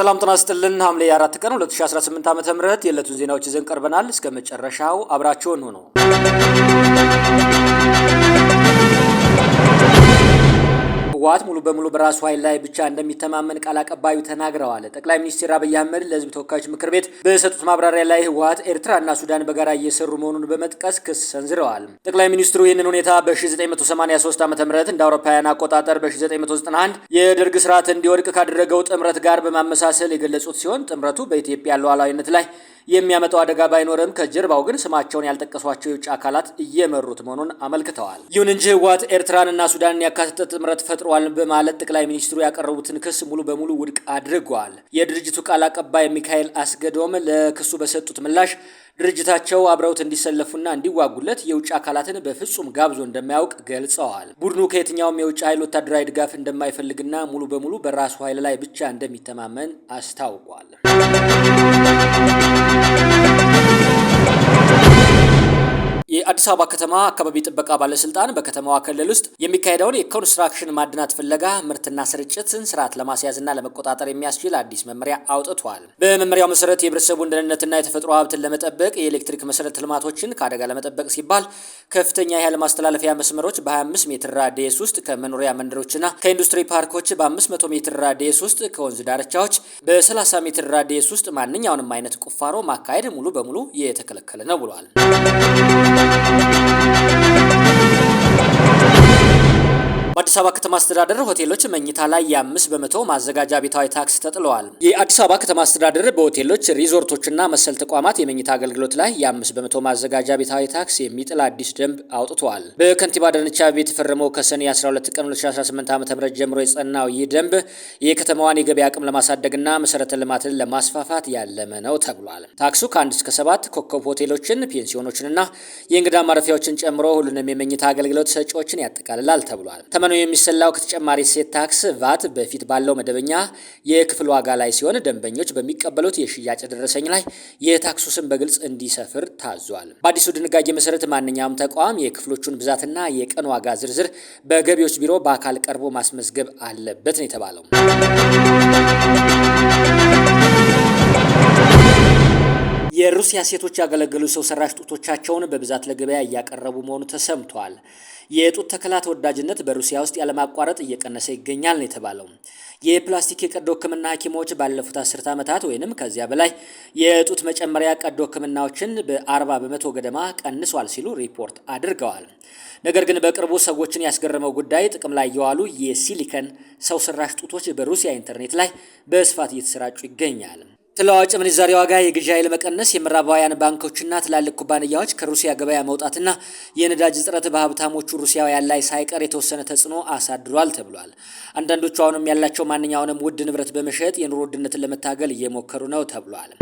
ሰላም ጤና ይስጥልን። ሐምሌ 4 ቀን 2018 ዓ.ም የዕለቱን ዜናዎች ይዘን ቀርበናል። እስከ መጨረሻው አብራችሁን ሁኑ። ህወሓት ሙሉ በሙሉ በራሱ ኃይል ላይ ብቻ እንደሚተማመን ቃል አቀባዩ ተናግረዋል። ጠቅላይ ሚኒስትር አብይ አህመድ ለህዝብ ተወካዮች ምክር ቤት በሰጡት ማብራሪያ ላይ ህወሓት ኤርትራና ሱዳን በጋራ እየሰሩ መሆኑን በመጥቀስ ክስ ሰንዝረዋል። ጠቅላይ ሚኒስትሩ ይህንን ሁኔታ በ1983 ዓ.ም እንደ አውሮፓውያን አቆጣጠር በ1991 የደርግ ስርዓት እንዲወድቅ ካደረገው ጥምረት ጋር በማመሳሰል የገለጹት ሲሆን ጥምረቱ በኢትዮጵያ ሉዓላዊነት ላይ የሚያመጣው አደጋ ባይኖርም ከጀርባው ግን ስማቸውን ያልጠቀሷቸው የውጭ አካላት እየመሩት መሆኑን አመልክተዋል። ይሁን እንጂ ህወሓት ኤርትራንና ሱዳንን ያካተተ ጥምረት ፈጥሯል በማለት ጠቅላይ ሚኒስትሩ ያቀረቡትን ክስ ሙሉ በሙሉ ውድቅ አድርገዋል። የድርጅቱ ቃል አቀባይ ሚካኤል አስገዶም ለክሱ በሰጡት ምላሽ ድርጅታቸው አብረውት እንዲሰለፉና እንዲዋጉለት የውጭ አካላትን በፍጹም ጋብዞ እንደማያውቅ ገልጸዋል። ቡድኑ ከየትኛውም የውጭ ኃይል ወታደራዊ ድጋፍ እንደማይፈልግና ሙሉ በሙሉ በራሱ ኃይል ላይ ብቻ እንደሚተማመን አስታውቋል። የአዲስ አበባ ከተማ አካባቢ ጥበቃ ባለስልጣን በከተማዋ ክልል ውስጥ የሚካሄደውን የኮንስትራክሽን ማዕድናት ፍለጋ ምርትና ስርጭትን ስርዓት ለማስያዝና ለመቆጣጠር የሚያስችል አዲስ መመሪያ አውጥቷል። በመመሪያው መሰረት የህብረተሰቡን ደህንነትና የተፈጥሮ ሀብትን ለመጠበቅ የኤሌክትሪክ መሰረተ ልማቶችን ከአደጋ ለመጠበቅ ሲባል ከፍተኛ የኃይል ማስተላለፊያ መስመሮች በ25 ሜትር ራዲየስ ውስጥ ከመኖሪያ መንደሮችና ከኢንዱስትሪ ፓርኮች በ500 ሜትር ራዲየስ ውስጥ ከወንዝ ዳርቻዎች በ30 ሜትር ራዲየስ ውስጥ ማንኛውንም አይነት ቁፋሮ ማካሄድ ሙሉ በሙሉ የተከለከለ ነው ብሏል። በአዲስ አበባ ከተማ አስተዳደር ሆቴሎች መኝታ ላይ የ5 በመቶ ማዘጋጃ ቤታዊ ታክስ ተጥለዋል። የአዲስ አበባ ከተማ አስተዳደር በሆቴሎች ሪዞርቶችና መሰል ተቋማት የመኝታ አገልግሎት ላይ የ5 በመቶ ማዘጋጃ ቤታዊ ታክስ የሚጥል አዲስ ደንብ አውጥቷል። በከንቲባ አዳነች አቤቤ የተፈረመው ከሰኔ 12 ቀን 2018 ዓ.ም ጀምሮ የጸናው ይህ ደንብ የከተማዋን የገበያ አቅም ለማሳደግና መሰረተ ልማትን ለማስፋፋት ያለመ ነው ተብሏል። ታክሱ ከ1 እስከ 7 ኮከብ ሆቴሎችን፣ ፔንሲዮኖችንና የእንግዳ ማረፊያዎችን ጨምሮ ሁሉንም የመኝታ አገልግሎት ሰጪዎችን ያጠቃልላል ተብሏል። ተመኑ የሚሰላው ከተጨማሪ ሴት ታክስ ቫት በፊት ባለው መደበኛ የክፍል ዋጋ ላይ ሲሆን ደንበኞች በሚቀበሉት የሽያጭ ደረሰኝ ላይ የታክሱ ስም በግልጽ እንዲሰፍር ታዟል። በአዲሱ ድንጋጌ መሰረት ማንኛውም ተቋም የክፍሎቹን ብዛትና የቀን ዋጋ ዝርዝር በገቢዎች ቢሮ በአካል ቀርቦ ማስመዝገብ አለበት ነው የተባለው። የሩሲያ ሴቶች ያገለገሉ ሰው ሰራሽ ጡቶቻቸውን በብዛት ለገበያ እያቀረቡ መሆኑ ተሰምቷል። የጡት ተከላ ተወዳጅነት በሩሲያ ውስጥ ያለማቋረጥ እየቀነሰ ይገኛል ነው የተባለው። የፕላስቲክ የቀዶ ሕክምና ሐኪሞች ባለፉት 10 ዓመታት ወይንም ከዚያ በላይ የጡት መጨመሪያ ቀዶ ሕክምናዎችን በ40 በመቶ ገደማ ቀንሷል ሲሉ ሪፖርት አድርገዋል። ነገር ግን በቅርቡ ሰዎችን ያስገረመው ጉዳይ ጥቅም ላይ የዋሉ የሲሊከን ሰው ሰራሽ ጡቶች በሩሲያ ኢንተርኔት ላይ በስፋት እየተሰራጩ ይገኛል። ተለዋዋጭ ምንዛሪ ዋጋ፣ የግዢ ኃይል መቀነስ፣ የምዕራባውያን ባንኮችና ትላልቅ ኩባንያዎች ከሩሲያ ገበያ መውጣትና የነዳጅ እጥረት በሀብታሞቹ ሩሲያውያን ላይ ሳይቀር የተወሰነ ተጽዕኖ አሳድሯል ተብሏል። አንዳንዶቹ አሁንም ያላቸው ማንኛውንም ውድ ንብረት በመሸጥ የኑሮ ውድነትን ለመታገል እየሞከሩ ነው ተብሏል።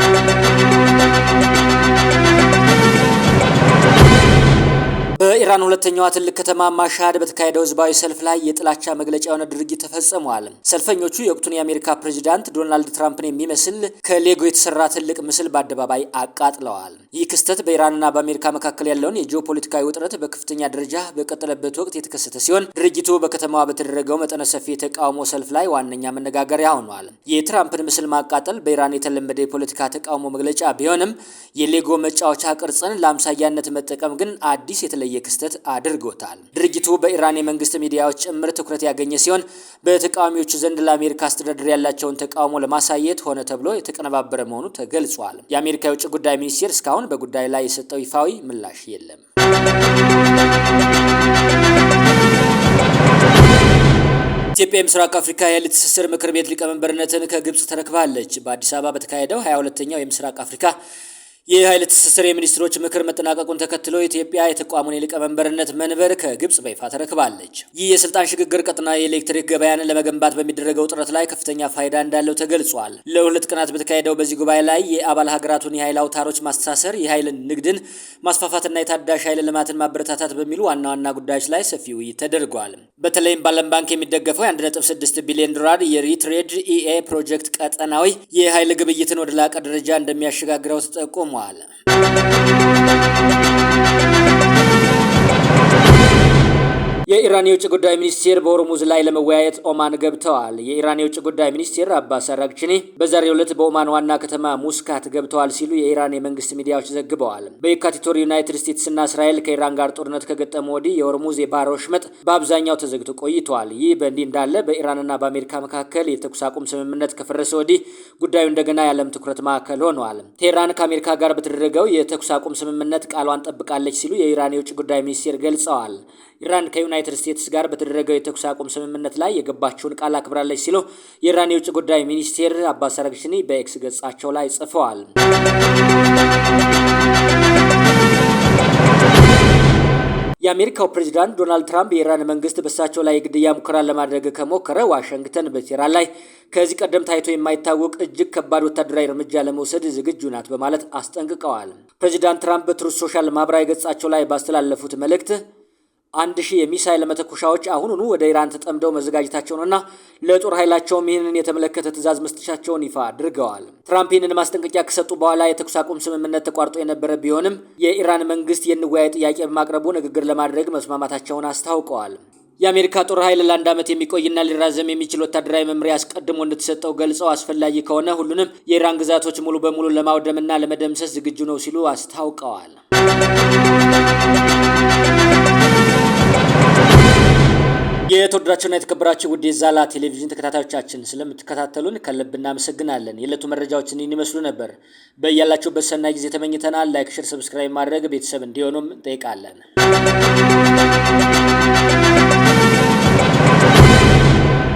በኢራን ሁለተኛዋ ትልቅ ከተማ ማሻድ በተካሄደው ህዝባዊ ሰልፍ ላይ የጥላቻ መግለጫ የሆነ ድርጊት ተፈጽሟል። ሰልፈኞቹ የወቅቱን የአሜሪካ ፕሬዚዳንት ዶናልድ ትራምፕን የሚመስል ከሌጎ የተሰራ ትልቅ ምስል በአደባባይ አቃጥለዋል። ይህ ክስተት በኢራንና በአሜሪካ መካከል ያለውን የጂኦፖለቲካዊ ውጥረት በከፍተኛ ደረጃ በቀጠለበት ወቅት የተከሰተ ሲሆን ድርጊቱ በከተማዋ በተደረገው መጠነ ሰፊ የተቃውሞ ሰልፍ ላይ ዋነኛ መነጋገሪያ ሆኗል። የትራምፕን ምስል ማቃጠል በኢራን የተለመደ የፖለቲካ ተቃውሞ መግለጫ ቢሆንም የሌጎ መጫወቻ ቅርጽን ለአምሳያነት መጠቀም ግን አዲስ የተለየ ክስተት አድርጎታል። ድርጊቱ በኢራን የመንግስት ሚዲያዎች ጭምር ትኩረት ያገኘ ሲሆን በተቃዋሚዎቹ ዘንድ ለአሜሪካ አስተዳደር ያላቸውን ተቃውሞ ለማሳየት ሆነ ተብሎ የተቀነባበረ መሆኑ ተገልጿል። የአሜሪካ የውጭ ጉዳይ ሚኒስቴር እስካሁን በጉዳዩ ላይ የሰጠው ይፋዊ ምላሽ የለም። ኢትዮጵያ የምስራቅ አፍሪካ የኃይል ትስስር ምክር ቤት ሊቀመንበርነትን ከግብጽ ተረክባለች። በአዲስ አበባ በተካሄደው 22ኛው የምስራቅ አፍሪካ የኃይል ትስስር የሚኒስትሮች ምክር መጠናቀቁን ተከትሎ ኢትዮጵያ የተቋሙን የሊቀመንበርነት መንበር ከግብጽ በይፋ ተረክባለች። ይህ የስልጣን ሽግግር ቀጠና የኤሌክትሪክ ገበያን ለመገንባት በሚደረገው ጥረት ላይ ከፍተኛ ፋይዳ እንዳለው ተገልጿል። ለ2 ቀናት በተካሄደው በዚህ ጉባኤ ላይ የአባል ሀገራቱን የኃይል አውታሮች ማስተሳሰር፣ የኃይል ንግድን ማስፋፋትና የታዳሽ ኃይል ልማትን ማበረታታት በሚሉ ዋና ዋና ጉዳዮች ላይ ሰፊ ውይይት ተደርጓል። በተለይም በዓለም ባንክ የሚደገፈው የ1.6 ቢሊዮን ዶላር የሪትሬድ ኢኤ ፕሮጀክት ቀጠናዊ የኃይል ግብይትን ወደ ላቀ ደረጃ እንደሚያሸጋግረው ተጠቁሟል። የኢራን የውጭ ጉዳይ ሚኒስቴር በሆርሙዝ ላይ ለመወያየት ኦማን ገብተዋል። የኢራን የውጭ ጉዳይ ሚኒስቴር አባስ አራግቺኒ በዛሬው ዕለት በኦማን ዋና ከተማ ሙስካት ገብተዋል ሲሉ የኢራን የመንግስት ሚዲያዎች ዘግበዋል። በየካቲት ወር ዩናይትድ ስቴትስና እስራኤል ከኢራን ጋር ጦርነት ከገጠሙ ወዲህ የሆርሙዝ የባህር ወሽመጥ በአብዛኛው ተዘግቶ ቆይቷል። ይህ በእንዲህ እንዳለ በኢራንና በአሜሪካ መካከል የተኩስ አቁም ስምምነት ከፈረሰ ወዲህ ጉዳዩ እንደገና የዓለም ትኩረት ማዕከል ሆኗል። ቴህራን ከአሜሪካ ጋር በተደረገው የተኩስ አቁም ስምምነት ቃሏን ጠብቃለች ሲሉ የኢራን የውጭ ጉዳይ ሚኒስቴር ገልጸዋል። ኢራን ከዩናይትድ ስቴትስ ጋር በተደረገው የተኩስ አቁም ስምምነት ላይ የገባቸውን ቃል አክብራለች ሲሉ የኢራን የውጭ ጉዳይ ሚኒስቴር አባስ አራግቺኒ በኤክስ ገጻቸው ላይ ጽፈዋል። የአሜሪካው ፕሬዝዳንት ዶናልድ ትራምፕ የኢራን መንግስት በእሳቸው ላይ የግድያ ሙከራ ለማድረግ ከሞከረ ዋሽንግተን በቴህራን ላይ ከዚህ ቀደም ታይቶ የማይታወቅ እጅግ ከባድ ወታደራዊ እርምጃ ለመውሰድ ዝግጁ ናት በማለት አስጠንቅቀዋል። ፕሬዝዳንት ትራምፕ በትሩዝ ሶሻል ማህበራዊ ገጻቸው ላይ ባስተላለፉት መልእክት 1000 የሚሳይል መተኮሻዎች አሁኑኑ ወደ ኢራን ተጠምደው መዘጋጀታቸውንና ለጦር ኃይላቸውም ይህንን የተመለከተ ትዕዛዝ መስጠታቸውን ይፋ አድርገዋል። ትራምፕ ይህንን ማስጠንቀቂያ ከሰጡ በኋላ የተኩስ አቁም ስምምነት ተቋርጦ የነበረ ቢሆንም የኢራን መንግስት የንወያይ ጥያቄ በማቅረቡ ንግግር ለማድረግ መስማማታቸውን አስታውቀዋል። የአሜሪካ ጦር ኃይል ለ1 ዓመት የሚቆይና ሊራዘም የሚችል ወታደራዊ መምሪያ አስቀድሞ እንደተሰጠው ገልጸው አስፈላጊ ከሆነ ሁሉንም የኢራን ግዛቶች ሙሉ በሙሉ ለማውደምና ለመደምሰስ ዝግጁ ነው ሲሉ አስታውቀዋል። የተወደዳችሁና የተከበራችሁ ውድ የዛላ ቴሌቪዥን ተከታታዮቻችን ስለምትከታተሉን ከልብ እናመሰግናለን። የዕለቱ መረጃዎችን ይመስሉ ነበር። በያላችሁበት ሰናይ ጊዜ ተመኝተናል። ላይክ፣ ሼር፣ ሰብስክራይብ ማድረግ ቤተሰብ እንዲሆኑም እንጠይቃለን።